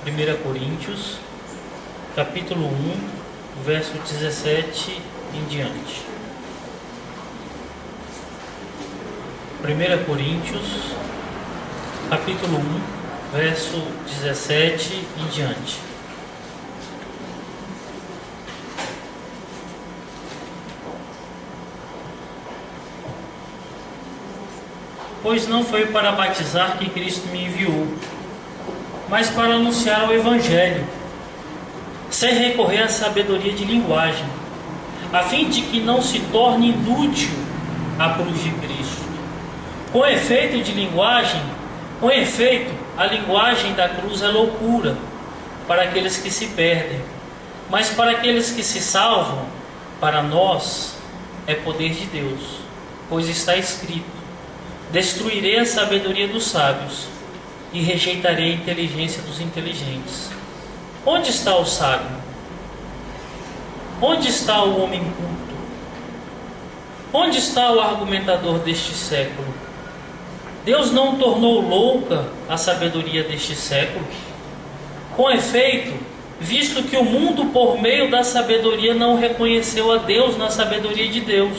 1 Coríntios, capítulo 1, verso 17 em diante. 1 Coríntios, capítulo 1, verso 17 em diante. Pois não foi para batizar que Cristo me enviou, mas para anunciar o Evangelho, sem recorrer à sabedoria de linguagem, a fim de que não se torne inútil a cruz de Cristo. Com efeito, a linguagem da cruz é loucura para aqueles que se perdem, mas para aqueles que se salvam, para nós é poder de Deus, pois está escrito: destruirei a sabedoria dos sábios e rejeitarei a inteligência dos inteligentes. Onde está o sábio? Onde está o homem culto? Onde está o argumentador deste século? Deus não tornou louca a sabedoria deste século? Com efeito, visto que o mundo por meio da sabedoria não reconheceu a Deus na sabedoria de Deus,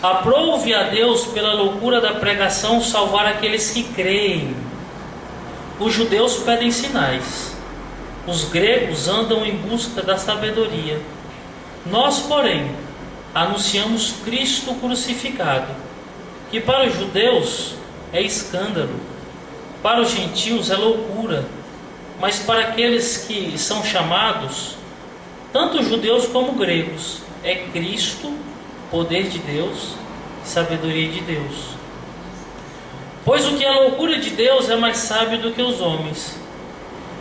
aprove a Deus pela loucura da pregação salvar aqueles que creem. Os judeus pedem sinais, os gregos andam em busca da sabedoria. Nós, porém, anunciamos Cristo crucificado, que para os judeus é escândalo, para os gentios é loucura, mas para aqueles que são chamados, tanto judeus como gregos, é Cristo, poder de Deus, sabedoria de Deus. Pois o que é loucura de Deus é mais sábio do que os homens,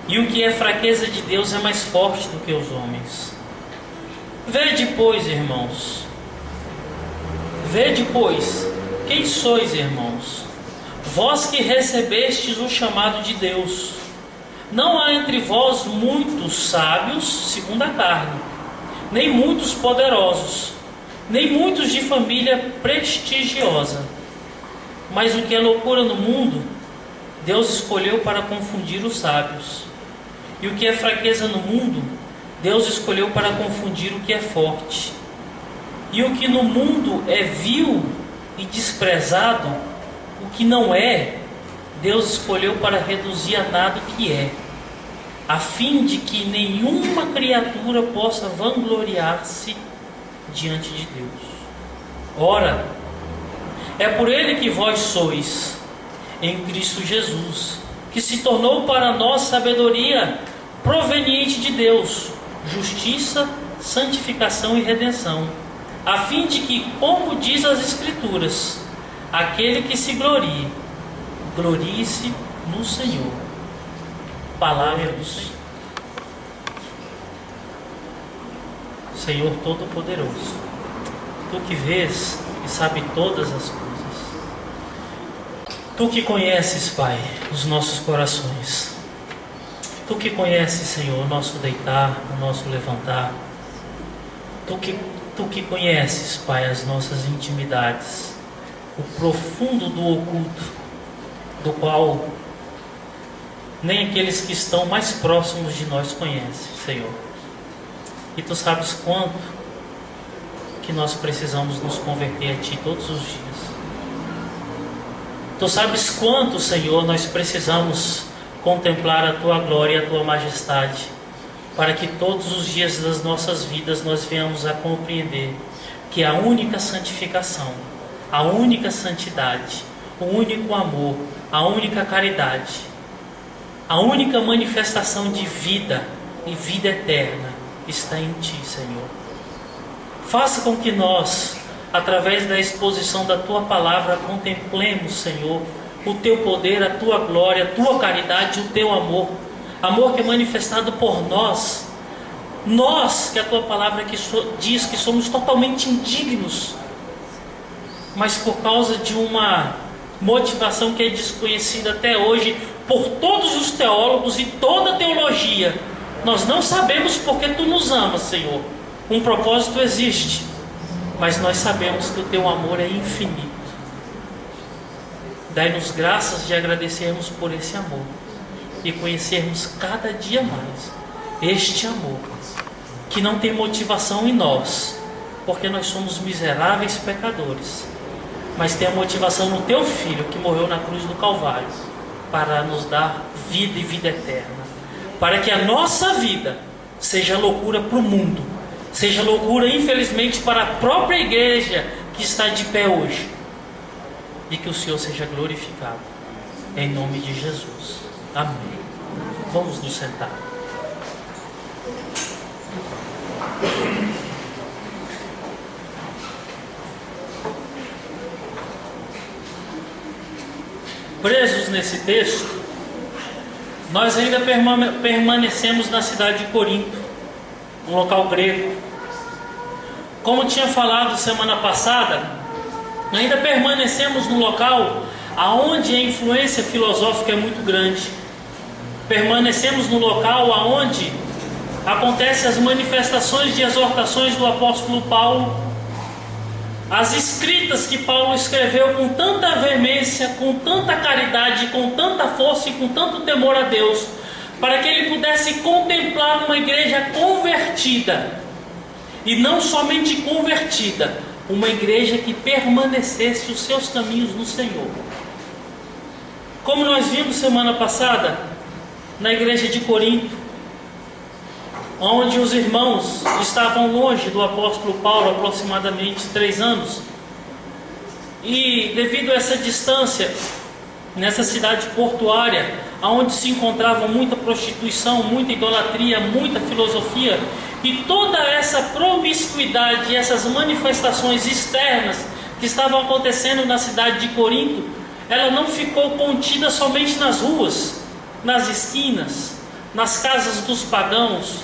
e o que é fraqueza de Deus é mais forte do que os homens. Vede, pois, quem sois, irmãos? Vós que recebestes o chamado de Deus. Não há entre vós muitos sábios segundo a carne, nem muitos poderosos, nem muitos de família prestigiosa. Mas o que é loucura no mundo, Deus escolheu para confundir os sábios. E o que é fraqueza no mundo, Deus escolheu para confundir o que é forte. E o que no mundo é vil e desprezado, o que não é, Deus escolheu para reduzir a nada o que é, a fim de que nenhuma criatura possa vangloriar-se diante de Deus. Ora, é por Ele que vós sois, em Cristo Jesus, que se tornou para nós sabedoria proveniente de Deus, justiça, santificação e redenção, a fim de que, como diz as Escrituras, aquele que se glorie, glorie-se no Senhor. Palavra do Senhor. Senhor Todo-Poderoso, Tu que vês e sabe todas as coisas, Tu que conheces, Pai, os nossos corações, Tu que conheces, Senhor, o nosso deitar, o nosso levantar, Tu que conheces, Pai, as nossas intimidades, o profundo do oculto, do qual nem aqueles que estão mais próximos de nós conhecem, Senhor. E Tu sabes quanto que nós precisamos nos converter a Ti todos os dias. Tu sabes quanto, Senhor, nós precisamos contemplar a Tua glória e a Tua majestade, para que todos os dias das nossas vidas nós venhamos a compreender que a única santificação, a única santidade, o único amor, a única caridade, a única manifestação de vida e vida eterna está em Ti, Senhor. Faça com que nós, através da exposição da Tua palavra, contemplemos, Senhor, o Teu poder, a Tua glória, a Tua caridade, o Teu amor. Amor que é manifestado por nós. Nós, que a Tua palavra diz que somos totalmente indignos, mas por causa de uma motivação que é desconhecida até hoje por todos os teólogos e toda a teologia, nós não sabemos porque Tu nos amas, Senhor. Um propósito existe, mas nós sabemos que o Teu amor é infinito. Dai-nos graças de agradecermos por esse amor. e conhecermos cada dia mais este amor, que não tem motivação em nós, porque nós somos miseráveis pecadores, mas tem a motivação no Teu Filho que morreu na cruz do Calvário para nos dar vida e vida eterna, para que a nossa vida seja loucura para o mundo, seja loucura infelizmente para a própria igreja que está de pé hoje, e que o Senhor seja glorificado em nome de Jesus. Amém. Vamos nos sentar. Presos nesse texto, nós ainda permanecemos na cidade de Corinto, um local grego. Como tinha falado semana passada, ainda permanecemos no local aonde a influência filosófica é muito grande. Permanecemos no local aonde acontecem as manifestações de exortações do apóstolo Paulo, as escritas que Paulo escreveu com tanta veemência, com tanta caridade, com tanta força e com tanto temor a Deus, para que ele pudesse contemplar uma igreja convertida, e não somente convertida, uma igreja que permanecesse os seus caminhos no Senhor. Como nós vimos semana passada, na igreja de Corinto, onde os irmãos estavam longe do apóstolo Paulo aproximadamente 3 anos, e devido a essa distância, nessa cidade portuária, onde se encontrava muita prostituição, muita idolatria, muita filosofia, e toda essa promiscuidade, essas manifestações externas que estavam acontecendo na cidade de Corinto, ela não ficou contida somente nas ruas, nas esquinas, nas casas dos pagãos.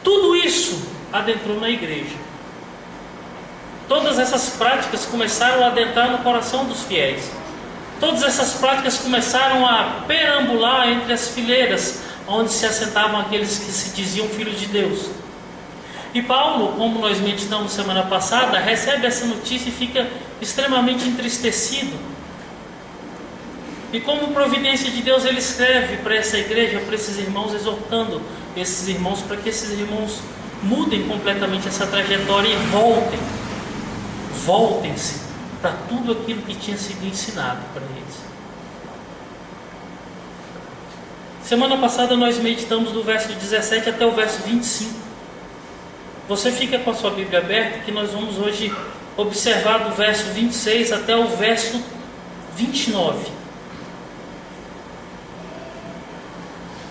Tudo isso adentrou na igreja. Todas essas práticas começaram a adentrar no coração dos fiéis. Todas essas práticas começaram a perambular entre as fileiras, onde se assentavam aqueles que se diziam filhos de Deus. E Paulo, como nós meditamos semana passada, recebe essa notícia e fica extremamente entristecido. E como providência de Deus, ele escreve para essa igreja, para esses irmãos, exortando esses irmãos para que esses irmãos mudem completamente essa trajetória e voltem-se para tudo aquilo que tinha sido ensinado para eles. Semana passada nós meditamos do verso 17 até o verso 25. Você fica com a sua Bíblia aberta, que nós vamos hoje observar do verso 26 até o verso 29.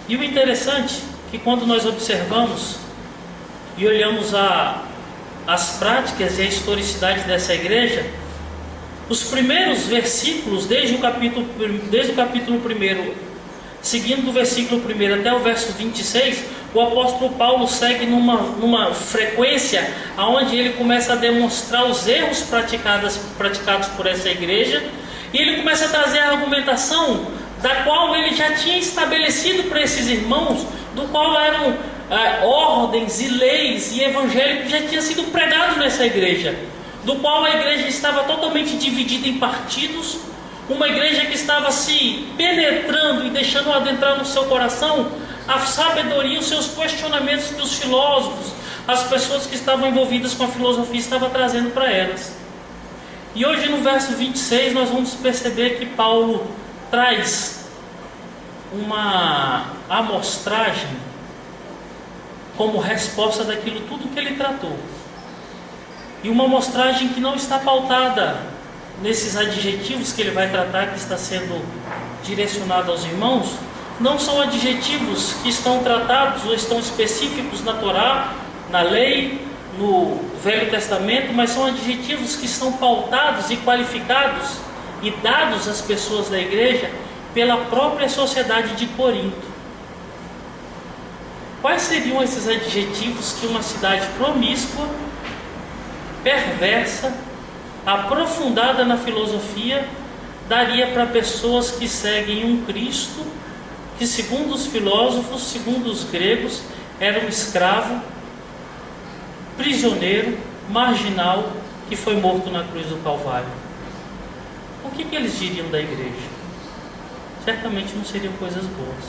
E o interessante é que quando nós observamos e olhamos as práticas e a historicidade dessa igreja, os primeiros versículos, desde o capítulo 1, seguindo do versículo 1 até o verso 26, o apóstolo Paulo segue numa frequência onde ele começa a demonstrar os erros praticados por essa igreja, e ele começa a trazer a argumentação da qual ele já tinha estabelecido para esses irmãos, do qual eram ordens e leis e evangelho que já tinha sido pregado nessa igreja, do qual a igreja estava totalmente dividida em partidos, uma igreja que estava se penetrando e deixando adentrar no seu coração a sabedoria, os seus questionamentos que os filósofos, as pessoas que estavam envolvidas com a filosofia estavam trazendo para elas. E hoje no verso 26 nós vamos perceber que Paulo traz uma amostragem como resposta daquilo tudo que ele tratou. E uma amostragem que não está pautada nesses adjetivos que ele vai tratar, que está sendo direcionado aos irmãos. Não são adjetivos que estão tratados ou estão específicos na Torá, na lei, no Velho Testamento, mas são adjetivos que estão pautados e qualificados e dados às pessoas da igreja pela própria sociedade de Corinto. Quais seriam esses adjetivos que uma cidade promíscua, perversa, aprofundada na filosofia, daria para pessoas que seguem um Cristo que, segundo os filósofos, segundo os gregos, era um escravo, prisioneiro, marginal, que foi morto na cruz do Calvário? O que eles diriam da igreja? certamente não seriam coisas boas.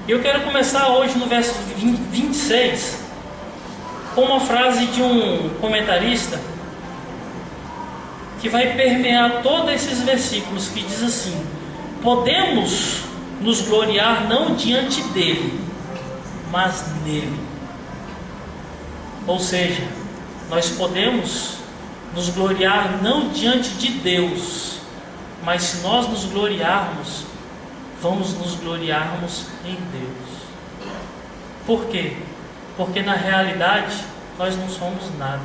Eu quero começar hoje no verso 26 com uma frase de um comentarista que vai permear todos esses versículos, que diz assim: podemos nos gloriar não diante dele, mas nele. Ou seja, nós podemos nos gloriar não diante de Deus, mas se nós nos gloriarmos, vamos nos gloriarmos em Deus. Por quê? Porque na realidade nós não somos nada,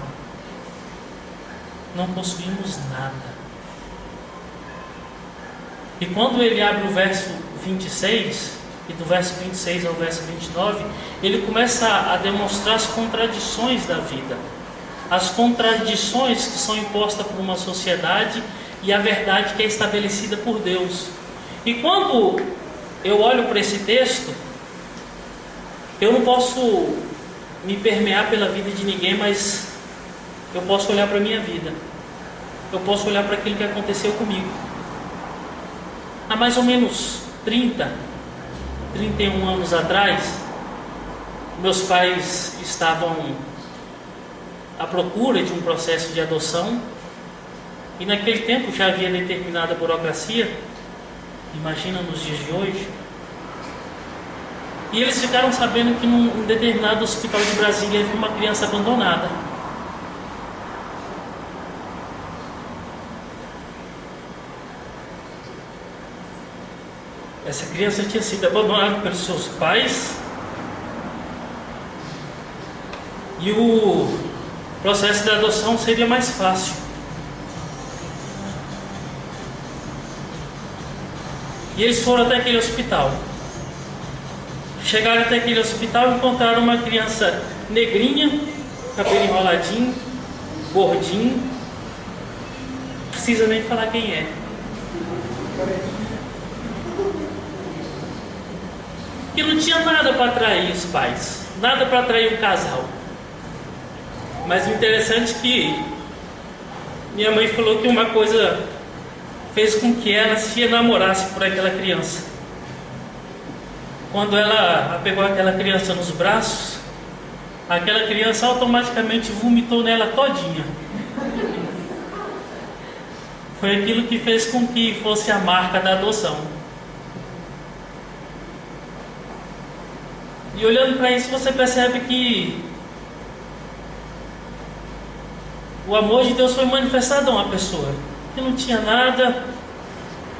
não possuímos nada. E quando ele abre o verso 26, e do verso 26 ao verso 29, ele começa a demonstrar as contradições da vida, as contradições que são impostas por uma sociedade e a verdade que é estabelecida por Deus. E quando eu olho para esse texto, eu não posso me permear pela vida de ninguém, mas eu posso olhar para a minha vida, eu posso olhar para aquilo que aconteceu comigo. Há mais ou menos 31 anos atrás, meus pais estavam à procura de um processo de adoção, e naquele tempo já havia determinada burocracia, imagina nos dias de hoje, e eles ficaram sabendo que num determinado hospital de Brasília havia uma criança abandonada. Essa criança tinha sido abandonada pelos seus pais, e o processo de adoção seria mais fácil. E eles foram até aquele hospital. Chegaram até aquele hospital e encontraram uma criança negrinha, cabelo enroladinho, gordinho, não precisa nem falar quem é. E não tinha nada para atrair os pais, nada para atrair um casal. Mas o interessante é que minha mãe falou que uma coisa fez com que ela se enamorasse por aquela criança. Quando ela pegou aquela criança nos braços, aquela criança automaticamente vomitou nela todinha. Foi aquilo que fez com que fosse a marca da adoção. E olhando para isso, você percebe que o amor de Deus foi manifestado a uma pessoa que não tinha nada,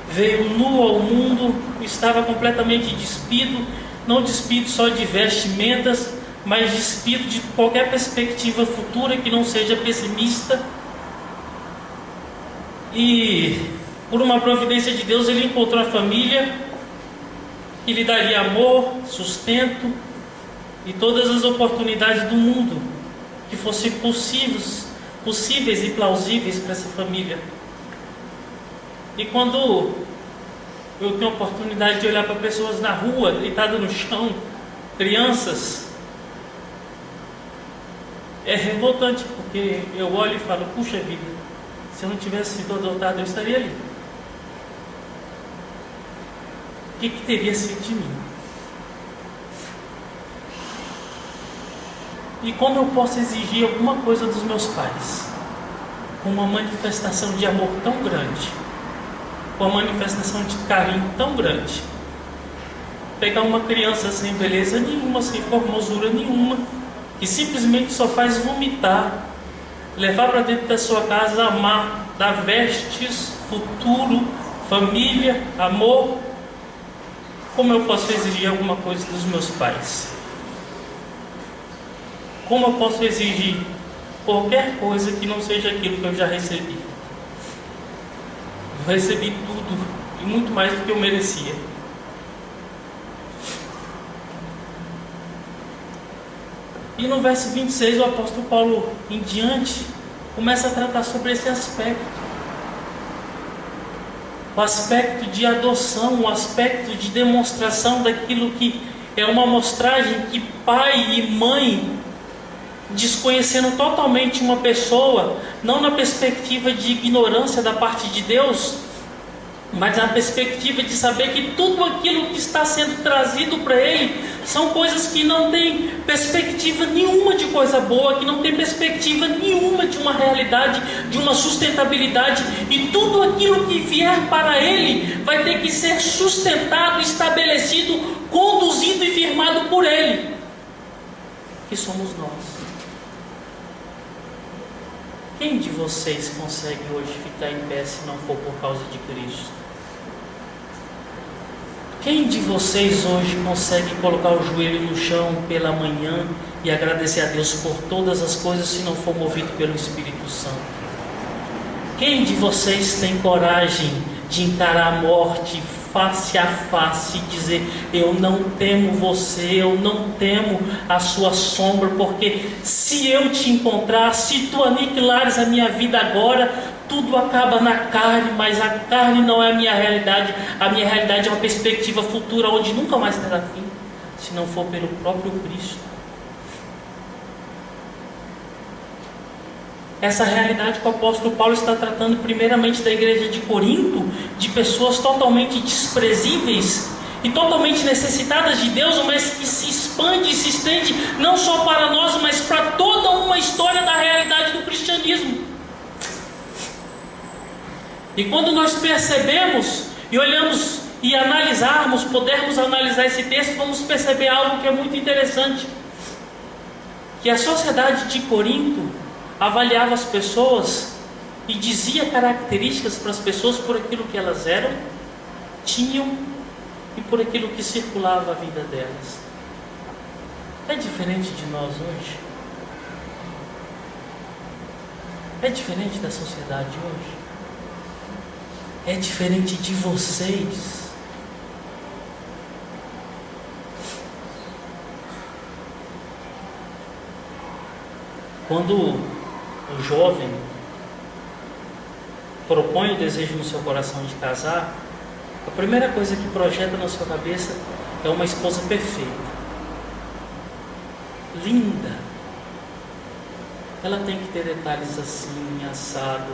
veio nu ao mundo, estava completamente despido, não despido só de vestimentas, mas despido de qualquer perspectiva futura que não seja pessimista. E por uma providência de Deus, ele encontrou a família que lhe daria amor, sustento e todas as oportunidades do mundo que fossem possíveis e plausíveis para essa família. E quando eu tenho a oportunidade de olhar para pessoas na rua, deitadas no chão, crianças, é revoltante, porque eu olho e falo: puxa vida, se eu não tivesse sido adotado, eu estaria ali. O que teria sido de mim? E como eu posso exigir alguma coisa dos meus pais com uma manifestação de amor tão grande, com uma manifestação de carinho tão grande? Pegar uma criança sem beleza nenhuma, sem formosura nenhuma, que simplesmente só faz vomitar, levar para dentro da sua casa, amar, dar vestes, futuro, família, amor. Como eu posso exigir alguma coisa dos meus pais? Como eu posso exigir qualquer coisa que não seja aquilo que eu já recebi? Eu recebi tudo e muito mais do que eu merecia. E no verso 26, o apóstolo Paulo em diante começa a tratar sobre esse aspecto. O aspecto de adoção, o aspecto de demonstração daquilo que é uma amostragem que pai e mãe, desconhecendo totalmente uma pessoa, não na perspectiva de ignorância da parte de Deus, mas na perspectiva de saber que tudo aquilo que está sendo trazido para ele são coisas que não tem perspectiva nenhuma de coisa boa, que não tem perspectiva nenhuma de uma realidade, de uma sustentabilidade, e tudo aquilo que vier para ele vai ter que ser sustentado, estabelecido, conduzido e firmado por ele, que somos nós. Quem de vocês consegue hoje ficar em pé se não for por causa de Cristo? Quem de vocês hoje consegue colocar o joelho no chão pela manhã e agradecer a Deus por todas as coisas se não for movido pelo Espírito Santo? Quem de vocês tem coragem de encarar a morte face a face e dizer: eu não temo você, eu não temo a sua sombra, porque se eu te encontrar, se tu aniquilares a minha vida agora, tudo acaba na carne, mas a carne não é a minha realidade é uma perspectiva futura onde nunca mais terá fim, se não for pelo próprio Cristo. Essa realidade que o apóstolo Paulo está tratando primeiramente da igreja de Corinto, de pessoas totalmente desprezíveis e totalmente necessitadas de Deus, mas que se expande e se estende não só para nós, mas para toda uma história da realidade do cristianismo. E quando nós percebemos e olhamos e analisarmos, pudermos analisar esse texto, vamos perceber algo que é muito interessante, que a sociedade de Corinto avaliava as pessoas e dizia características para as pessoas por aquilo que elas eram, tinham e por aquilo que circulava a vida delas. É diferente de nós hoje? É diferente da sociedade hoje? É diferente de vocês? Quando o jovem propõe o desejo no seu coração de casar, a primeira coisa que projeta na sua cabeça é uma esposa perfeita, linda. Ela tem que ter detalhes assim, assado,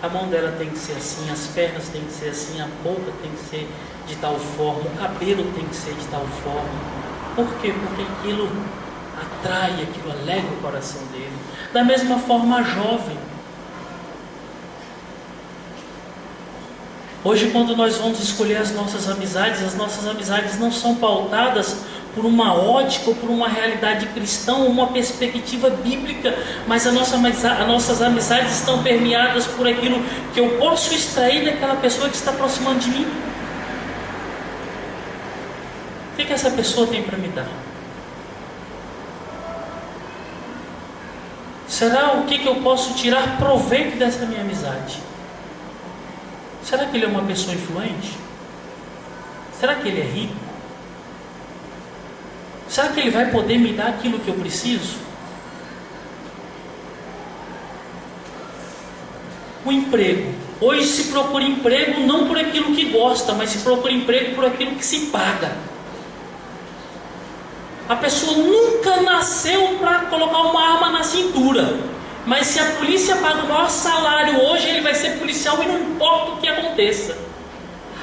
a mão dela tem que ser assim, as pernas tem que ser assim, a boca tem que ser de tal forma, o cabelo tem que ser de tal forma. Por quê? Porque aquilo atrai, aquilo alegra o coração dele. Da mesma forma a jovem. Hoje, quando nós vamos escolher as nossas amizades não são pautadas por uma ótica ou por uma realidade cristã, ou uma perspectiva bíblica, mas as nossas amizades estão permeadas por aquilo que eu posso extrair daquela pessoa que está aproximando de mim. O que essa pessoa tem para me dar? Será o que eu posso tirar proveito dessa minha amizade? Será que ele é uma pessoa influente? Será que ele é rico? Será que ele vai poder me dar aquilo que eu preciso? O emprego. Hoje se procura emprego não por aquilo que gosta, mas se procura emprego por aquilo que se paga. A pessoa nunca nasceu para colocar uma arma na cintura, mas se a polícia paga o maior salário hoje, ele vai ser policial e não importa o que aconteça.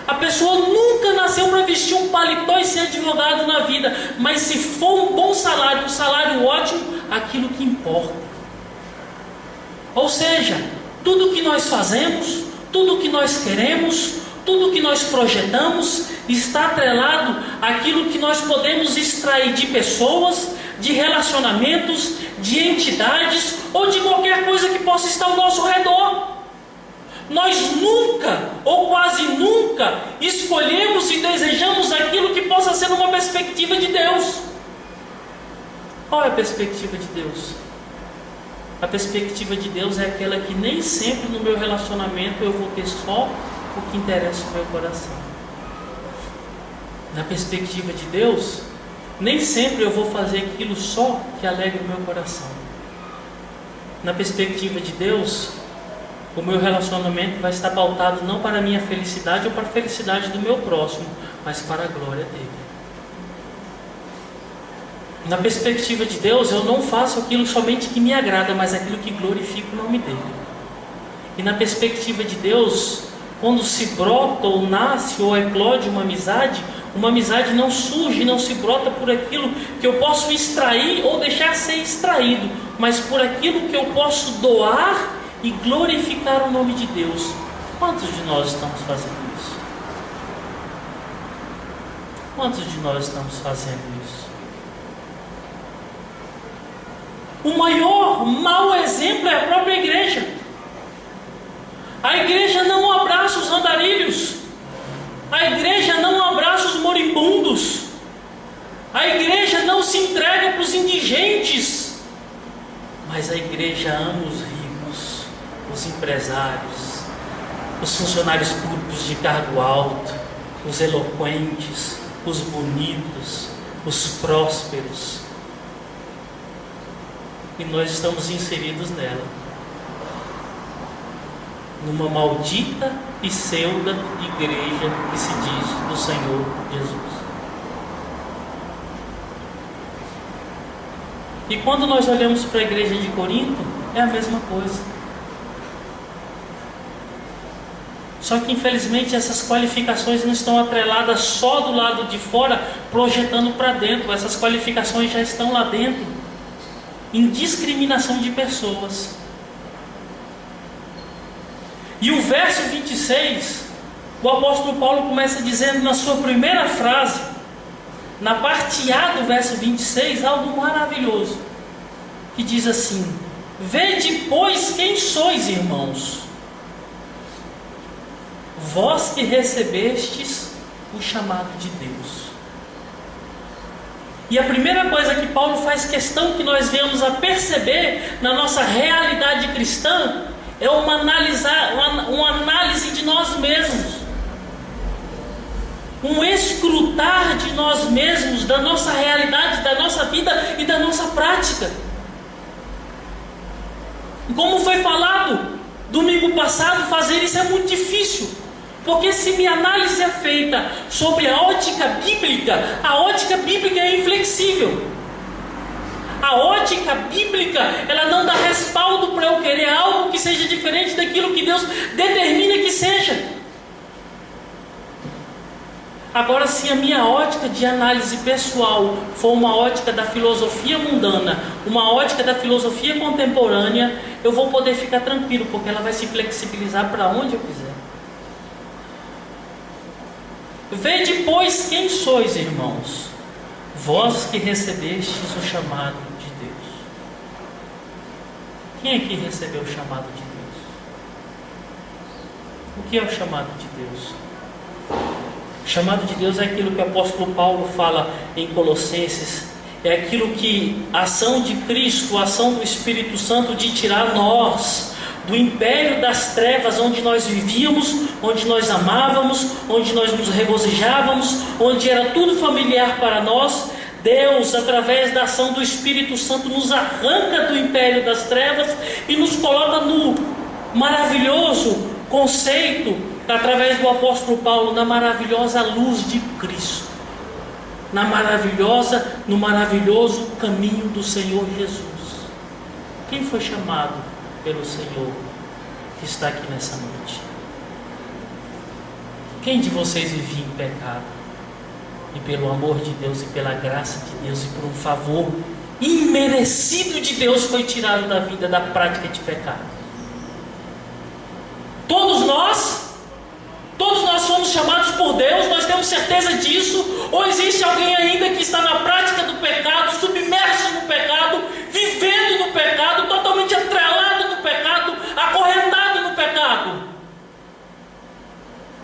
A pessoa nunca nasceu para vestir um paletó e ser advogado na vida, mas se for um bom salário, um salário ótimo, aquilo que importa. Ou seja, tudo que nós fazemos, tudo que nós queremos, tudo que nós projetamos está atrelado àquilo que nós podemos extrair de pessoas, de relacionamentos, de entidades ou de qualquer coisa que possa estar ao nosso redor. Nós nunca, ou quase nunca, escolhemos e desejamos aquilo que possa ser uma perspectiva de Deus. Qual é a perspectiva de Deus? A perspectiva de Deus é aquela que nem sempre no meu relacionamento eu vou ter só o que interessa ao meu coração. Na perspectiva de Deus, nem sempre eu vou fazer aquilo só que alegra o meu coração. Na perspectiva de Deus, o meu relacionamento vai estar pautado não para a minha felicidade ou para a felicidade do meu próximo, mas para a glória dele. Na perspectiva de Deus, eu não faço aquilo somente que me agrada, mas aquilo que glorifica o nome dele. E na perspectiva de Deus, quando se brota ou nasce ou eclode uma amizade não surge, não se brota por aquilo que eu posso extrair ou deixar ser extraído, mas por aquilo que eu posso doar e glorificar o nome de Deus. Quantos de nós estamos fazendo isso? Quantos de nós estamos fazendo isso? O maior mau exemplo é a própria igreja. A igreja não abraça os andarilhos. A igreja não abraça os moribundos. A igreja não se entrega para os indigentes. Mas a igreja ama os ricos, os empresários, os funcionários públicos de cargo alto, os eloquentes, os bonitos, os prósperos. E nós estamos inseridos nela, numa maldita pseudo igreja que se diz do Senhor Jesus. E quando nós olhamos para a igreja de Corinto, é a mesma coisa. Só que infelizmente essas qualificações não estão atreladas só do lado de fora, projetando para dentro. Essas qualificações já estão lá dentro, em discriminação de pessoas. E o verso 26, o apóstolo Paulo começa dizendo na sua primeira frase, na parte A do verso 26, algo maravilhoso, que diz assim: vede, pois, quem sois, irmãos, vós que recebestes o chamado de Deus. E a primeira coisa que Paulo faz questão que nós venhamos a perceber na nossa realidade cristã é uma análise de nós mesmos, um escrutar de nós mesmos, da nossa realidade, da nossa vida e da nossa prática. Como foi falado domingo passado, fazer isso é muito difícil, porque se minha análise é feita sobre a ótica bíblica é inflexível. A ótica bíblica, ela não dá respaldo para eu querer algo que seja diferente daquilo que Deus determina que seja. Agora, se a minha ótica de análise pessoal for uma ótica da filosofia mundana, uma ótica da filosofia contemporânea, eu vou poder ficar tranquilo, porque ela vai se flexibilizar para onde eu quiser. Vede, pois, quem sois, irmãos, vós que recebestes o chamado de Deus. Quem aqui recebeu o chamado de Deus? O que é o chamado de Deus? O chamado de Deus é aquilo que o apóstolo Paulo fala em Colossenses. É aquilo que a ação de Cristo, a ação do Espírito Santo de tirar nós do império das trevas onde nós vivíamos, onde nós amávamos, onde nós nos regozijávamos, onde era tudo familiar para nós. Deus, através da ação do Espírito Santo, nos arranca do império das trevas e nos coloca no maravilhoso conceito, através do apóstolo Paulo, na maravilhosa luz de Cristo, no maravilhoso caminho do Senhor Jesus. Quem foi chamado pelo Senhor que está aqui nessa noite? Quem de vocês vivia em pecado? E pelo amor de Deus e pela graça de Deus e por um favor imerecido de Deus foi tirado da vida da prática de pecado? Todos nós somos chamados por Deus, nós temos certeza disso. Ou existe alguém ainda que está na prática do pecado, submerso no pecado, vivendo no pecado, totalmente atrelado no pecado, acorrentado no pecado?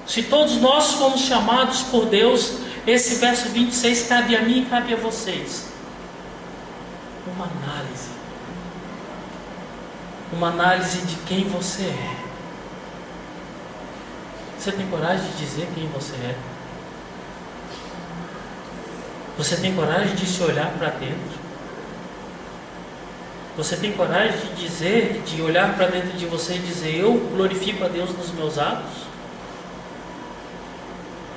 Se todos nós fomos chamados por Deus, esse verso 26 cabe a mim e cabe a vocês. Uma análise de quem você é. Você tem coragem de dizer quem você é? Você tem coragem de se olhar para dentro? Você tem coragem de olhar para dentro de você e dizer: eu glorifico a Deus nos meus atos?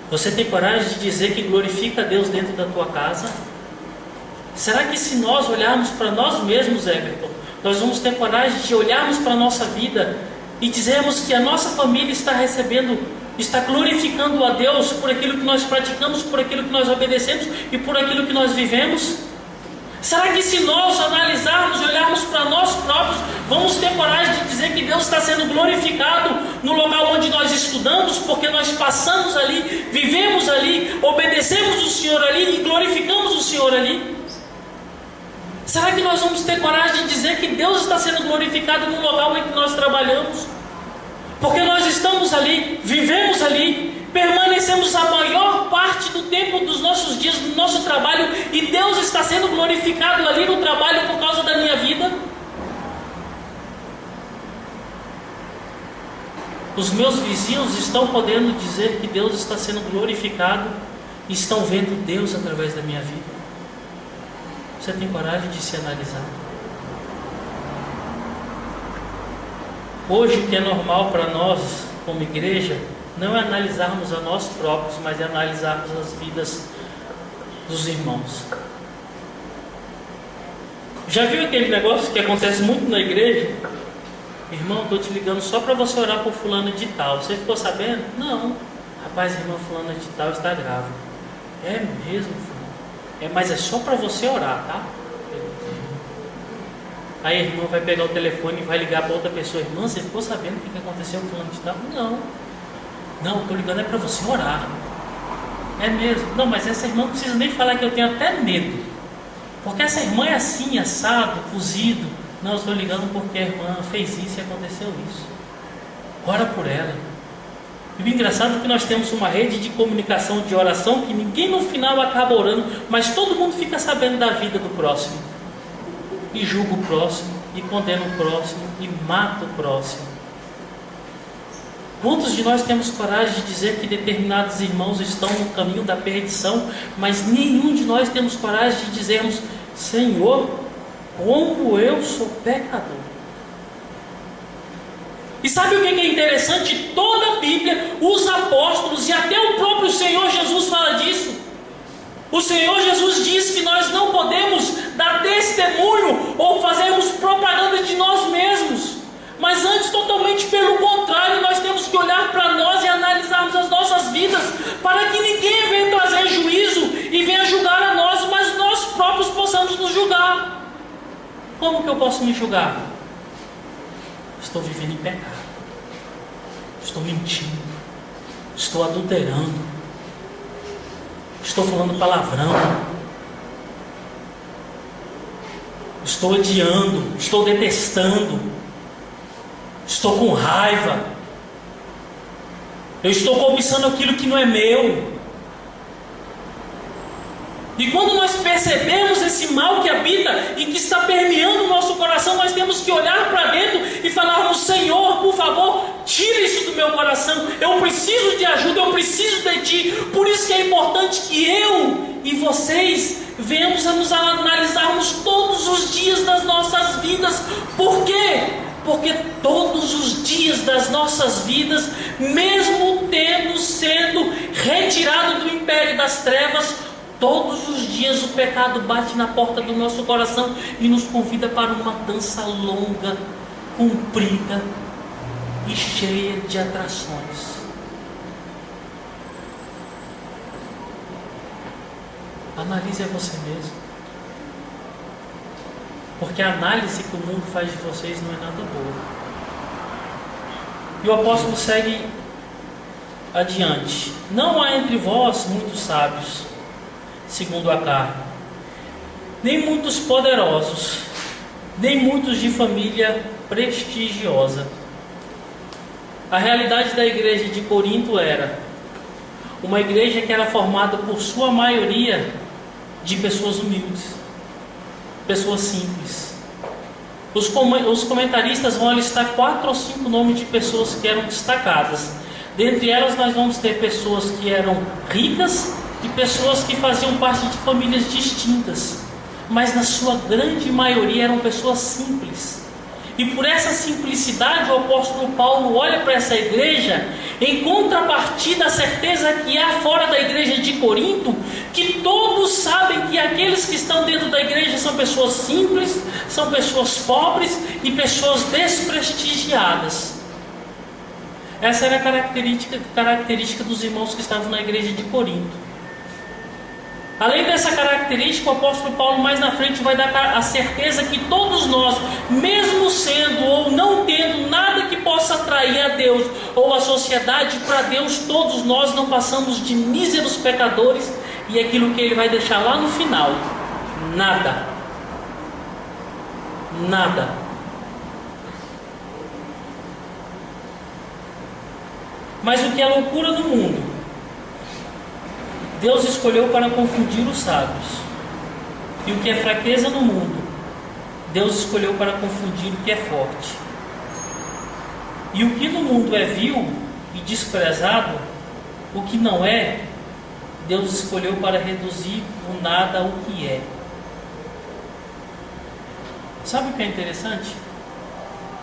Você tem coragem de dizer que glorifica a Deus dentro da tua casa? Será que se nós olharmos para nós mesmos, Everton, nós vamos ter coragem de olharmos para a nossa vida e dizermos que a nossa família está recebendo, está glorificando a Deus por aquilo que nós praticamos, por aquilo que nós obedecemos e por aquilo que nós vivemos? Será que se nós analisarmos e olharmos para nós próprios, vamos ter coragem de dizer que Deus está sendo glorificado no local onde nós estudamos, porque nós passamos ali, vivemos ali, obedecemos o Senhor ali e glorificamos o Senhor ali? Será que nós vamos ter coragem de dizer que Deus está sendo glorificado no local em que nós trabalhamos? Porque nós estamos ali, vivemos ali, permanecemos a maior parte do tempo dos nossos dias no nosso trabalho, e Deus está sendo glorificado ali no trabalho por causa da minha vida? Os meus vizinhos estão podendo dizer que Deus está sendo glorificado e estão vendo Deus através da minha vida? Você tem coragem de se analisar? Hoje o que é normal para nós como igreja não é analisarmos a nós próprios, mas é analisarmos as vidas dos irmãos. Já viu aquele negócio que acontece muito na igreja? Irmão, estou te ligando só para você orar por fulano de tal. Você ficou sabendo? Não. Rapaz, irmã fulana de tal está grávida. É mesmo, filho? Mas é só para você orar, tá? Aí a irmã vai pegar o telefone e vai ligar para outra pessoa. Irmã, você ficou sabendo o que aconteceu com fulano de tal? Não, estou ligando é para você orar. É mesmo? Não, mas essa irmã não precisa nem falar, que eu tenho até medo. Porque essa irmã é assim, assado, cozido. Não, eu estou ligando porque a irmã fez isso e aconteceu isso. Ora por ela. E o engraçado é que nós temos uma rede de comunicação, de oração, que ninguém no final acaba orando, mas todo mundo fica sabendo da vida do próximo. E julga o próximo, e condena o próximo, e mata o próximo. Quantos de nós temos coragem de dizer que determinados irmãos estão no caminho da perdição, mas nenhum de nós temos coragem de dizermos: Senhor, como eu sou pecador? E sabe o que é interessante? Toda a Bíblia, os apóstolos e até o próprio Senhor Jesus fala disso. O Senhor Jesus diz que nós não podemos dar testemunho ou fazermos propaganda de nós mesmos, mas antes, totalmente pelo contrário, nós temos que olhar para nós e analisarmos as nossas vidas, para que ninguém venha trazer juízo e venha julgar a nós, mas nós próprios possamos nos julgar. Como que eu posso me julgar? Estou vivendo em pecado, estou mentindo, estou adulterando, estou falando palavrão, estou odiando, estou detestando, estou com raiva, eu estou cobiçando aquilo que não é meu. E quando nós percebemos esse mal que habita e que está permeando o nosso coração, nós temos que olhar para dentro e falarmos: Senhor, por favor, tira isso do meu coração, eu preciso de ajuda, eu preciso de Ti. Por isso que é importante que eu e vocês venhamos a nos analisarmos todos os dias das nossas vidas. Por quê? Porque todos os dias das nossas vidas, mesmo tendo sendo retirado do império das trevas, todos os dias o pecado bate na porta do nosso coração e nos convida para uma dança longa, comprida e cheia de atrações. Analise a você mesmo, porque a análise que o mundo faz de vocês não é nada boa. E o apóstolo segue adiante: não há entre vós muitos sábios segundo a carne, nem muitos poderosos, nem muitos de família prestigiosa. A realidade da igreja de Corinto era uma igreja que era formada por sua maioria de pessoas humildes, pessoas simples. Os comentaristas vão listar 4 ou 5 nomes de pessoas que eram destacadas. Dentre elas nós vamos ter pessoas que eram ricas e pessoas que faziam parte de famílias distintas, mas na sua grande maioria eram pessoas simples. E por essa simplicidade o apóstolo Paulo olha para essa igreja, em contrapartida à certeza que há fora da igreja de Corinto, que todos sabem que aqueles que estão dentro da igreja são pessoas simples, são pessoas pobres e pessoas desprestigiadas. Essa era a característica dos irmãos que estavam na igreja de Corinto. Além dessa característica, o apóstolo Paulo mais na frente vai dar a certeza que todos nós, mesmo sendo ou não tendo nada que possa atrair a Deus ou a sociedade para Deus, todos nós não passamos de míseros pecadores, e aquilo que ele vai deixar lá no final: nada. Nada. Mas o que é loucura no mundo, Deus escolheu para confundir os sábios. E o que é fraqueza no mundo, Deus escolheu para confundir o que é forte. E o que no mundo é vil e desprezado, o que não é, Deus escolheu para reduzir o nada ao que é. Sabe o que é interessante?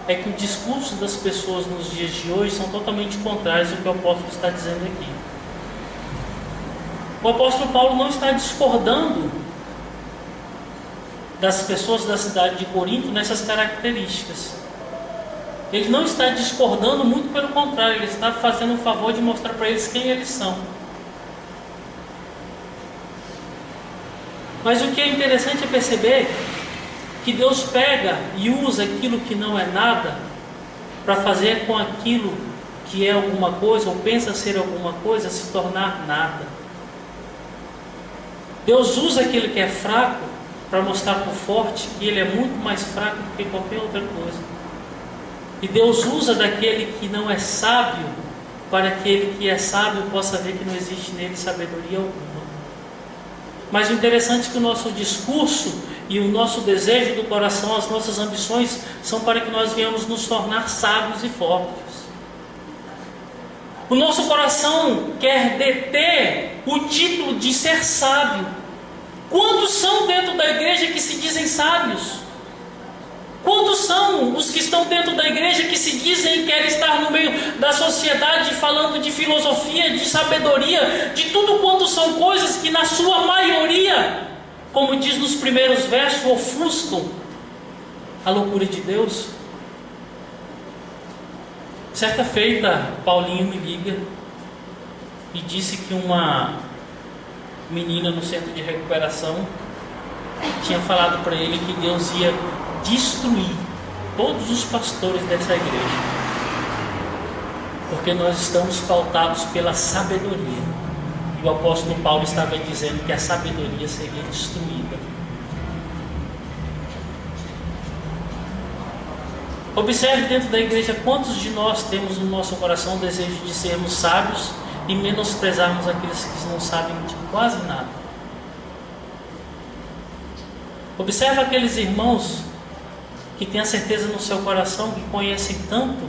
É que o discurso das pessoas nos dias de hoje são totalmente contrários ao que o apóstolo está dizendo aqui. O apóstolo Paulo não está discordando das pessoas da cidade de Corinto nessas características. Ele não está discordando, muito pelo contrário, ele está fazendo o favor de mostrar para eles quem eles são. Mas o que é interessante é perceber que Deus pega e usa aquilo que não é nada para fazer com aquilo que é alguma coisa ou pensa ser alguma coisa se tornar nada. Deus usa aquele que é fraco para mostrar para o forte que ele é muito mais fraco do que qualquer outra coisa. E Deus usa daquele que não é sábio para que aquele que é sábio possa ver que não existe nele sabedoria alguma. Mas o interessante é que o nosso discurso e o nosso desejo do coração, as nossas ambições, são para que nós venhamos nos tornar sábios e fortes. O nosso coração quer deter o título de ser sábio. Quantos são dentro da igreja que se dizem sábios? Quantos são os que estão dentro da igreja que se dizem que querem estar no meio da sociedade falando de filosofia, de sabedoria, de tudo quanto são coisas que na sua maioria, como diz nos primeiros versos, ofuscam a loucura de Deus? Certa feita, Paulinho me liga e disse que uma menina no centro de recuperação tinha falado para ele que Deus ia destruir todos os pastores dessa igreja, porque nós estamos pautados pela sabedoria, e o apóstolo Paulo estava dizendo que a sabedoria seria destruída. Observe dentro da igreja quantos de nós temos no nosso coração o desejo de sermos sábios e menosprezarmos aqueles que não sabem de quase nada. Observe aqueles irmãos que têm a certeza no seu coração que conhecem tanto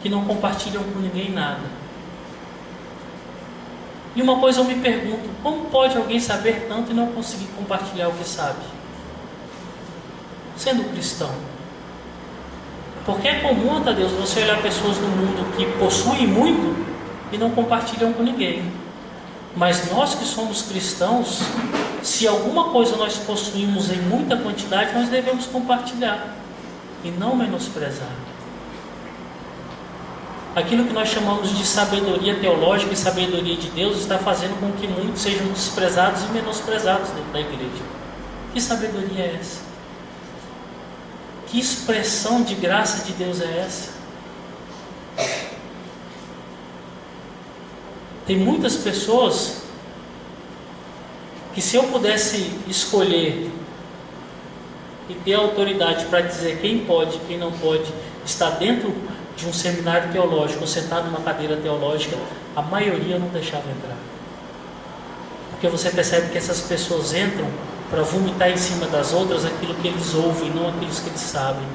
que não compartilham com ninguém nada. E uma coisa eu me pergunto: como pode alguém saber tanto e não conseguir compartilhar o que sabe? Sendo cristão. Porque é comum, a Deus, você olhar pessoas no mundo que possuem muito e não compartilham com ninguém. Mas nós que somos cristãos, se alguma coisa nós possuímos em muita quantidade, nós devemos compartilhar e não menosprezar. Aquilo que nós chamamos de sabedoria teológica e sabedoria de Deus está fazendo com que muitos sejam desprezados e menosprezados dentro da igreja. Que sabedoria é essa? Que expressão de graça de Deus é essa? Tem muitas pessoas que, se eu pudesse escolher e ter autoridade para dizer quem pode e quem não pode estar dentro de um seminário teológico ou sentado numa cadeira teológica, a maioria não deixava entrar. Porque você percebe que essas pessoas entram para vomitar em cima das outras aquilo que eles ouvem, não aquilo que eles sabem.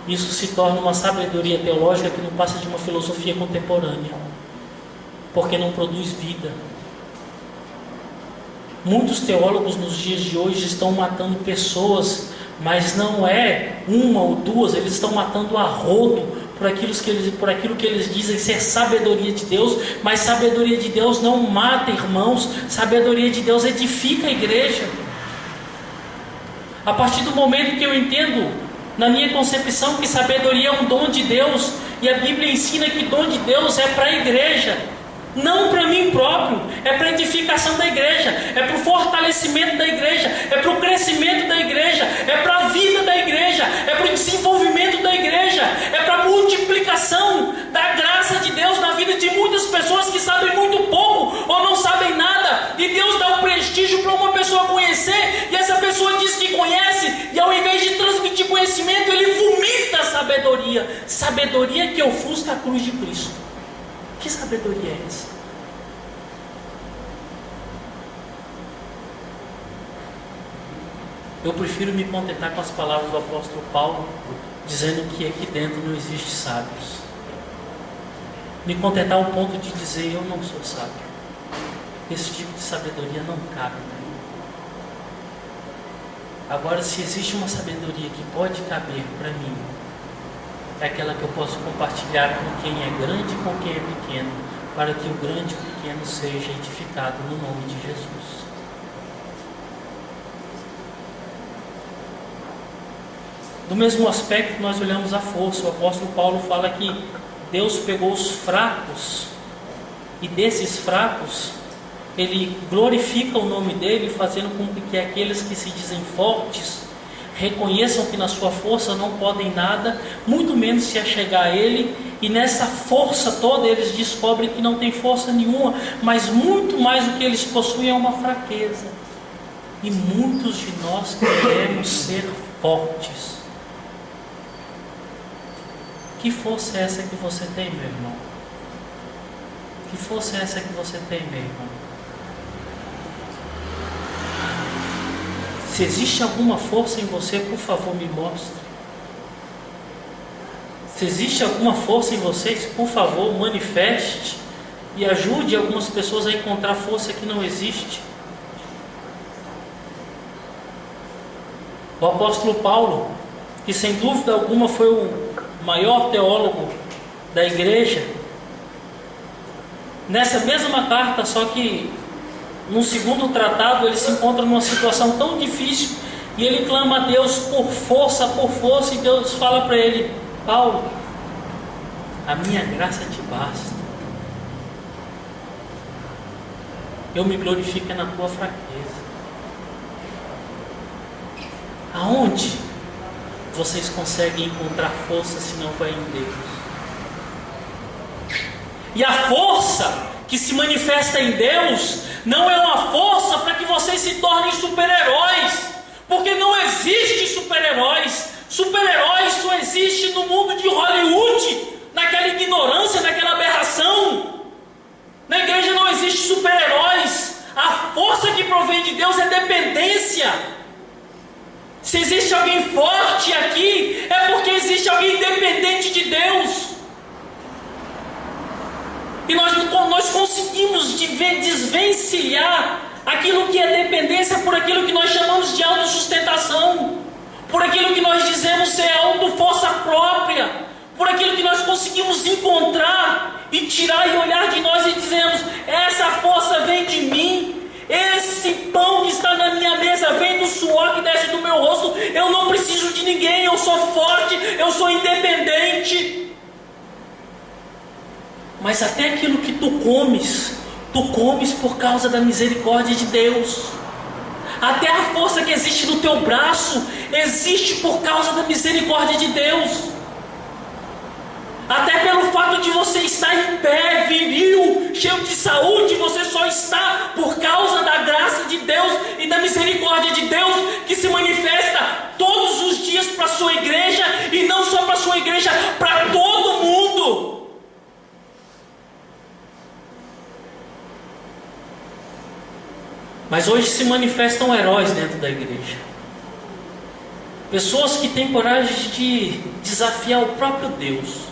Isso se torna uma sabedoria teológica que não passa de uma filosofia contemporânea, porque não produz vida. Muitos teólogos nos dias de hoje estão matando pessoas, mas não é uma ou duas, eles estão matando a rodo por aquilo que eles dizem ser sabedoria de Deus. Mas sabedoria de Deus não mata, irmãos. Sabedoria de Deus edifica a igreja. A partir do momento que eu entendo Na minha concepção, que sabedoria é um dom de Deus, e a Bíblia ensina que dom de Deus é para a igreja, não para mim próprio, é para a edificação da igreja, é para o fortalecimento da igreja, é para o crescimento da igreja, é para a vida da igreja, é para o desenvolvimento da igreja, é para a multiplicação da graça de Deus na vida de muitas pessoas que sabem muito pouco ou não sabem nada, e Deus dá um prestígio para uma pessoa conhecer, e essa pessoa diz que conhece, e ao invés de transmitir conhecimento, ele vomita a sabedoria que ofusca a cruz de Cristo. Que sabedoria é essa? Eu prefiro me contentar com as palavras do apóstolo Paulo, dizendo que aqui dentro não existe sábios. Me contentar ao ponto de dizer: eu não sou sábio. Esse tipo de sabedoria não cabe para mim. Agora, se existe uma sabedoria que pode caber para mim, é aquela que eu posso compartilhar com quem é grande e com quem é pequeno, para que o grande e o pequeno seja edificado no nome de Jesus. Do mesmo aspecto, nós olhamos a força. O apóstolo Paulo fala que Deus pegou os fracos, e desses fracos, Ele glorifica o nome dEle, fazendo com que aqueles que se dizem fortes reconheçam que na sua força não podem nada, muito menos se achegar a Ele, e nessa força toda eles descobrem que não tem força nenhuma, mas muito mais do que eles possuem é uma fraqueza. E muitos de nós queremos ser fortes. Que força é essa que você tem, meu irmão? Que força é essa que você tem, meu irmão? Se existe alguma força em você, por favor, me mostre. Se existe alguma força em vocês, por favor, manifeste e ajude algumas pessoas a encontrar força que não existe. O apóstolo Paulo, que sem dúvida alguma foi o maior teólogo da igreja, nessa mesma carta, só que no segundo tratado, ele se encontra numa situação tão difícil e ele clama a Deus por força, e Deus fala para ele: Paulo, a minha graça te basta, eu me glorifico na tua fraqueza. Aonde vocês conseguem encontrar força se não vai em Deus? E a força que se manifesta em Deus não é uma força para que vocês se tornem super-heróis, porque não existe super-heróis. Super-heróis só existe no mundo de Hollywood, naquela ignorância, naquela aberração. Na igreja não existe super-heróis. A força que provém de Deus é dependência. Se existe alguém forte aqui, é porque existe alguém dependente de Deus. E nós conseguimos desvencilhar aquilo que é dependência por aquilo que nós chamamos de autossustentação, por aquilo que nós dizemos ser auto-força própria, por aquilo que nós conseguimos encontrar e tirar e olhar de nós e dizemos: essa força vem de mim, esse pão que está na minha mesa vem do suor que desce do meu rosto, eu não preciso de ninguém, eu sou forte, eu sou independente. Mas até aquilo que tu comes por causa da misericórdia de Deus. Até a força que existe no teu braço existe por causa da misericórdia de Deus. Até pelo fato de você estar em pé, viril, cheio de saúde, você só está por causa da graça de Deus e da misericórdia de Deus, que se manifesta todos os dias para a sua igreja, e não só para a sua igreja, para todo mundo. Mas hoje se manifestam heróis dentro da igreja. Pessoas que têm coragem de desafiar o próprio Deus.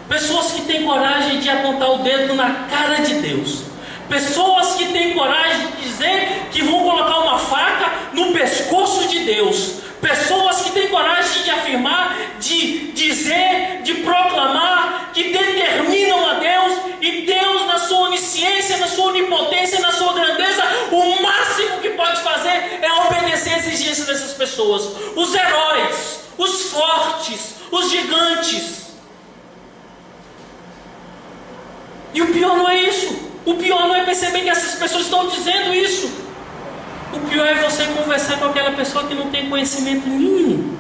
Pessoas que têm coragem de apontar o dedo na cara de Deus. Pessoas que têm coragem de dizer que vão colocar uma faca no pescoço de Deus. Pessoas que têm coragem de afirmar, de dizer, de proclamar, que determinam a Deus, e Deus, na sua onisciência, na sua onipotência, na sua grandeza, o máximo que pode fazer é obedecer a exigência dessas pessoas. Os heróis, os fortes, os gigantes. E o pior não é isso. O pior não é perceber que essas pessoas estão dizendo isso. O pior é você conversar com aquela pessoa que não tem conhecimento nenhum.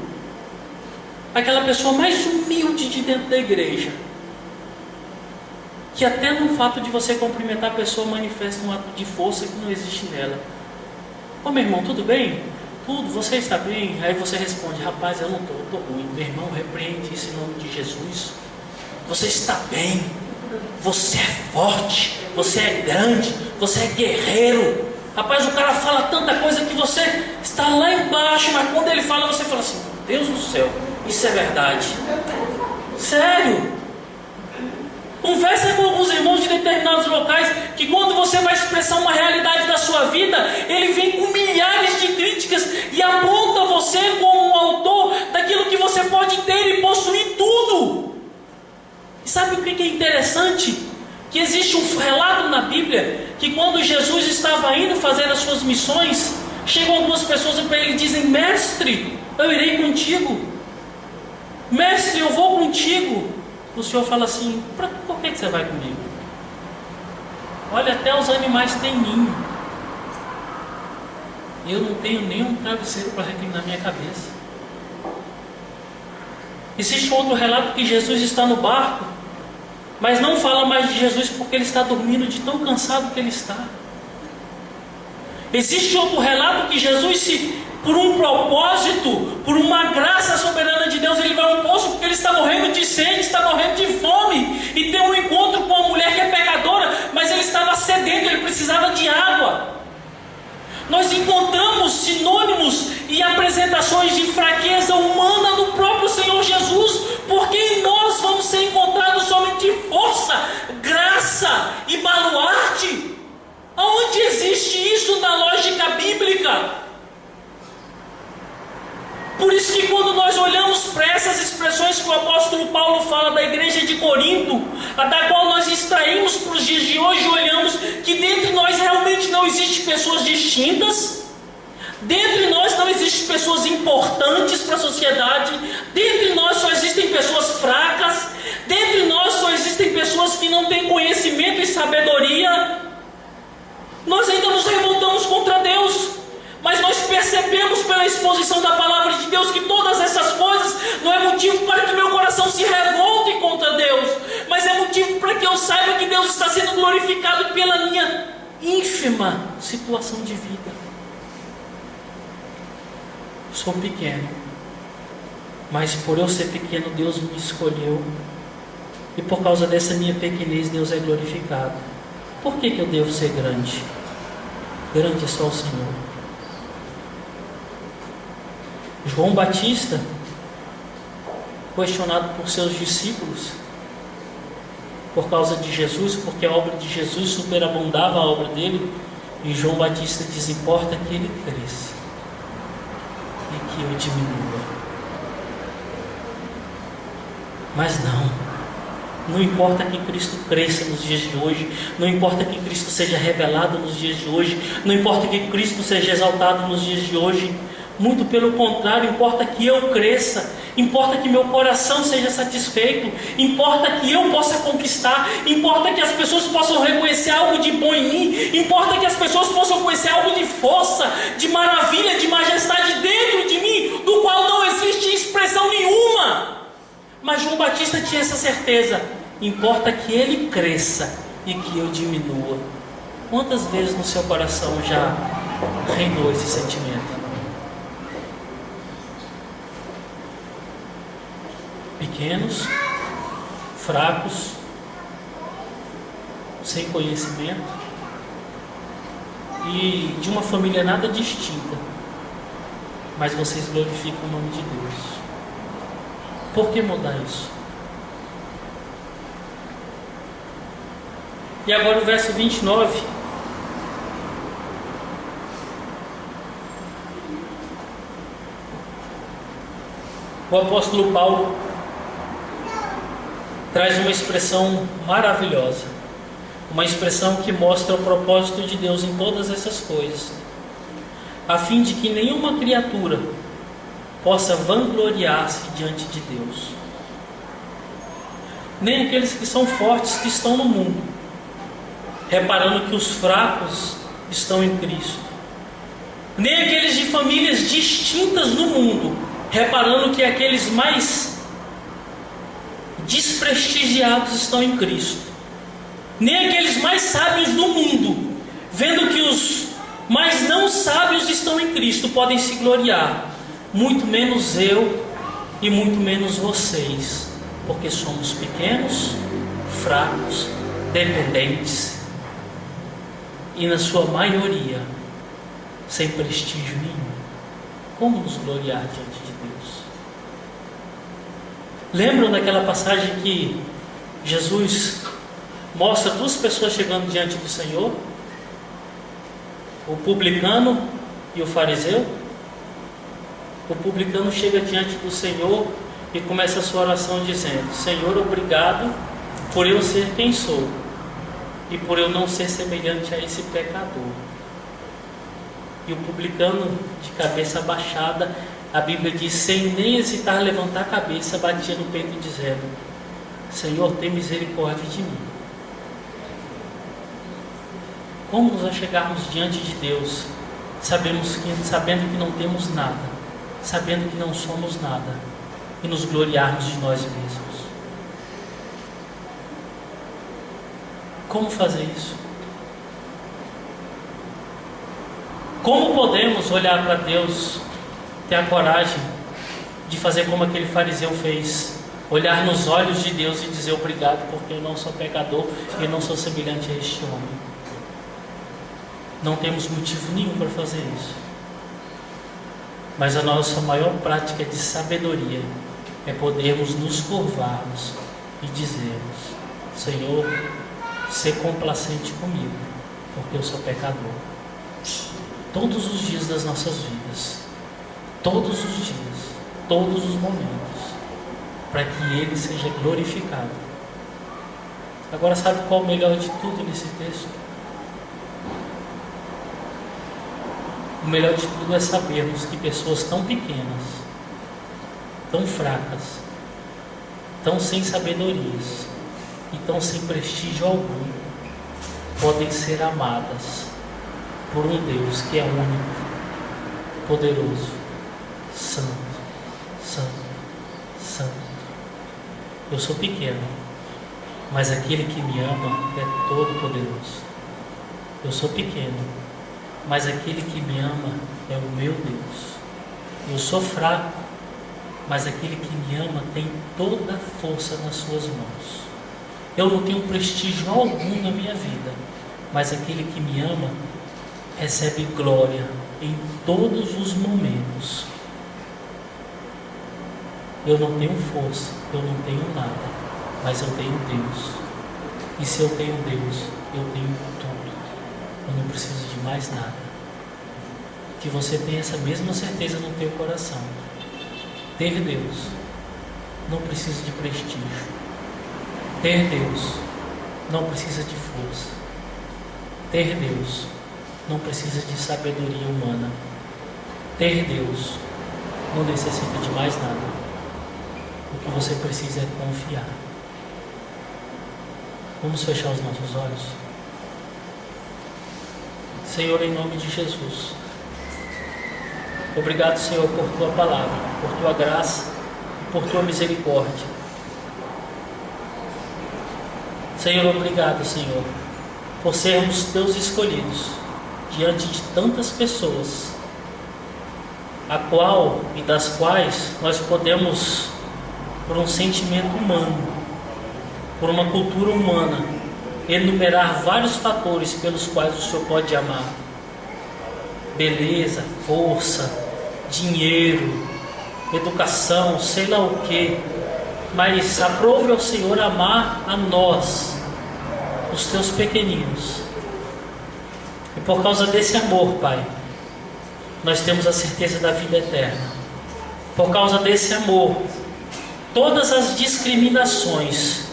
Aquela pessoa mais humilde de dentro da igreja. Que até no fato de você cumprimentar a pessoa manifesta um ato de força que não existe nela. Ô meu irmão, tudo bem? Tudo, você está bem? Aí você responde, rapaz, eu não estou, estou ruim. Meu irmão, repreende isso em nome de Jesus. Você está bem. Você é forte. Você é grande. Você é guerreiro. Rapaz, o cara fala tanta coisa que você está lá embaixo, mas quando ele fala, você fala assim, Deus do céu, isso é verdade. Sério. Conversa com alguns irmãos de determinados locais que quando você vai expressar uma realidade da sua vida, ele vem com milhares de críticas e aponta você como um autor daquilo que você pode ter e possuir tudo. E sabe o que é interessante? Que existe um relato na Bíblia que quando Jesus estava indo fazer as suas missões, chegam algumas pessoas para ele e dizem, mestre, eu irei contigo. Mestre, eu vou contigo. O Senhor fala assim, por que você vai comigo? Olha, até os animais têm ninho. Eu não tenho nenhum travesseiro para reclinar minha cabeça. Existe outro relato que Jesus está no barco, mas não fala mais de Jesus porque ele está dormindo de tão cansado que ele está. Existe outro relato que Jesus, por um propósito, por uma graça soberana de Deus, ele vai a um poço porque ele está morrendo de sede, está morrendo de fome, e tem um encontro com uma mulher que é pecadora, mas ele estava sedento, ele precisava de água. Nós encontramos sinônimos e apresentações de fraqueza humana no próprio Senhor Jesus, porque em nós vamos ser encontrados somente força, graça e baluarte. Aonde existe isso na lógica bíblica? Por isso que quando nós olhamos para essas expressões que o apóstolo Paulo fala da igreja de Corinto, a da qual nós extraímos para os dias de hoje, olhamos que dentre nós realmente não existem pessoas distintas, dentre nós não existem pessoas importantes para a sociedade, dentre nós só existem pessoas fracas, dentre nós só existem pessoas que não têm conhecimento e sabedoria. Nós ainda nos revoltamos contra Deus, mas nós percebemos pela exposição da palavra de Deus que todas essas coisas não é motivo para que meu coração se revolte contra Deus, mas é motivo para que eu saiba que Deus está sendo glorificado pela minha ínfima situação de vida. Sou pequeno, mas por eu ser pequeno Deus me escolheu, e por causa dessa minha pequenez Deus é glorificado. Por que eu devo ser grande? Grande é só o Senhor. João Batista, questionado por seus discípulos por causa de Jesus, porque a obra de Jesus superabundava a obra dele, e João Batista diz, importa que ele cresça e que eu diminua. Mas não importa que Cristo cresça nos dias de hoje, não importa que Cristo seja revelado nos dias de hoje, não importa que Cristo seja exaltado nos dias de hoje, muito pelo contrário, importa que eu cresça, importa que meu coração seja satisfeito, importa que eu possa conquistar, importa que as pessoas possam reconhecer algo de bom em mim, importa que as pessoas possam conhecer algo de força, de maravilha, de majestade dentro de mim, do qual não existe expressão nenhuma. Mas João Batista tinha essa certeza, importa que ele cresça e que eu diminua. Quantas vezes no seu coração já reinou esse sentimento? Pequenos, fracos, sem conhecimento e de uma família nada distinta, mas vocês glorificam o nome de Deus. Por que mudar isso? E agora o verso 29. O apóstolo Paulo traz uma expressão maravilhosa, uma expressão que mostra o propósito de Deus em todas essas coisas, a fim de que nenhuma criatura possa vangloriar-se diante de Deus. Nem aqueles que são fortes que estão no mundo, reparando que os fracos estão em Cristo. Nem aqueles de famílias distintas no mundo, reparando que aqueles mais desprestigiados estão em Cristo. Nem aqueles mais sábios do mundo, vendo que os mais não sábios estão em Cristo, podem se gloriar. Muito menos eu e muito menos vocês, porque somos pequenos, fracos, dependentes e na sua maioria sem prestígio nenhum. Como nos gloriar diante de Deus? Lembram daquela passagem que Jesus mostra duas pessoas chegando diante do Senhor? O publicano e o fariseu. O publicano chega diante do Senhor e começa a sua oração dizendo: Senhor, obrigado por eu ser quem sou e por eu não ser semelhante a esse pecador. E o publicano, de cabeça abaixada, a Bíblia diz, sem nem hesitar levantar a cabeça, batia no peito dizendo: Senhor, tem misericórdia de mim. Como nos achegarmos diante de Deus, sabendo que não temos nada, sabendo que não somos nada, e nos gloriarmos de nós mesmos? Como fazer isso? Como podemos olhar para Deus, ter a coragem de fazer como aquele fariseu fez, olhar nos olhos de Deus e dizer obrigado, porque eu não sou pecador e não sou semelhante a este homem? Não temos motivo nenhum para fazer isso. Mas a nossa maior prática de sabedoria é podermos nos curvarmos e dizermos: Senhor, sê complacente comigo, porque eu sou pecador. Todos os dias das nossas vidas, todos os dias, todos os momentos, para que Ele seja glorificado. Agora, sabe qual o melhor de tudo nesse texto? O melhor de tudo é sabermos que pessoas tão pequenas, tão fracas, tão sem sabedorias e tão sem prestígio algum, podem ser amadas por um Deus que é único, poderoso, santo, santo, santo. Eu sou pequeno, mas aquele que me ama é todo poderoso. Eu sou pequeno, mas aquele que me ama é o meu Deus. Eu sou fraco, mas aquele que me ama tem toda a força nas suas mãos. Eu não tenho prestígio algum na minha vida, mas aquele que me ama recebe glória em todos os momentos. Eu não tenho força, eu não tenho nada, mas eu tenho Deus. E se eu tenho Deus, eu tenho tudo. Eu não preciso de mais nada. Que você tenha essa mesma certeza no teu coração. Ter Deus não precisa de prestígio. Ter Deus não precisa de força. Ter Deus não precisa de sabedoria humana. Ter Deus não necessita de mais nada. O que você precisa é confiar. Vamos fechar os nossos olhos. Senhor, em nome de Jesus, obrigado, Senhor, por Tua palavra, por Tua graça e por Tua misericórdia. Senhor, obrigado, Senhor, por sermos Teus escolhidos diante de tantas pessoas, a qual e das quais nós podemos, por um sentimento humano, por uma cultura humana, enumerar vários fatores pelos quais o Senhor pode amar: beleza, força, dinheiro, educação, sei lá o que. Mas aprove ao Senhor amar a nós, os Teus pequeninos. E por causa desse amor, Pai, nós temos a certeza da vida eterna. Por causa desse amor, todas as discriminações,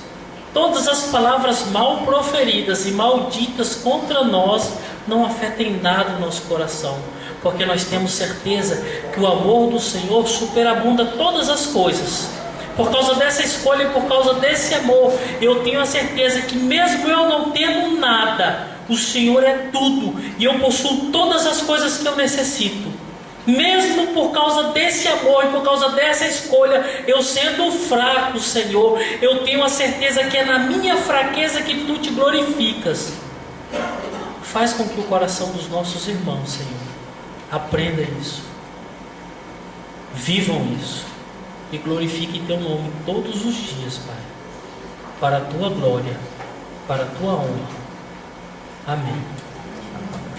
todas as palavras mal proferidas e malditas contra nós não afetem nada o nosso coração, porque nós temos certeza que o amor do Senhor superabunda todas as coisas. Por causa dessa escolha e por causa desse amor, eu tenho a certeza que mesmo eu não tendo nada, o Senhor é tudo, e eu possuo todas as coisas que eu necessito. Mesmo por causa desse amor e por causa dessa escolha, eu sendo fraco, Senhor, eu tenho a certeza que é na minha fraqueza que Tu Te glorificas. Faz com que o coração dos nossos irmãos, Senhor, aprenda isso, vivam isso e glorifiquem Teu nome todos os dias, Pai, para a Tua glória, para a Tua honra. Amém.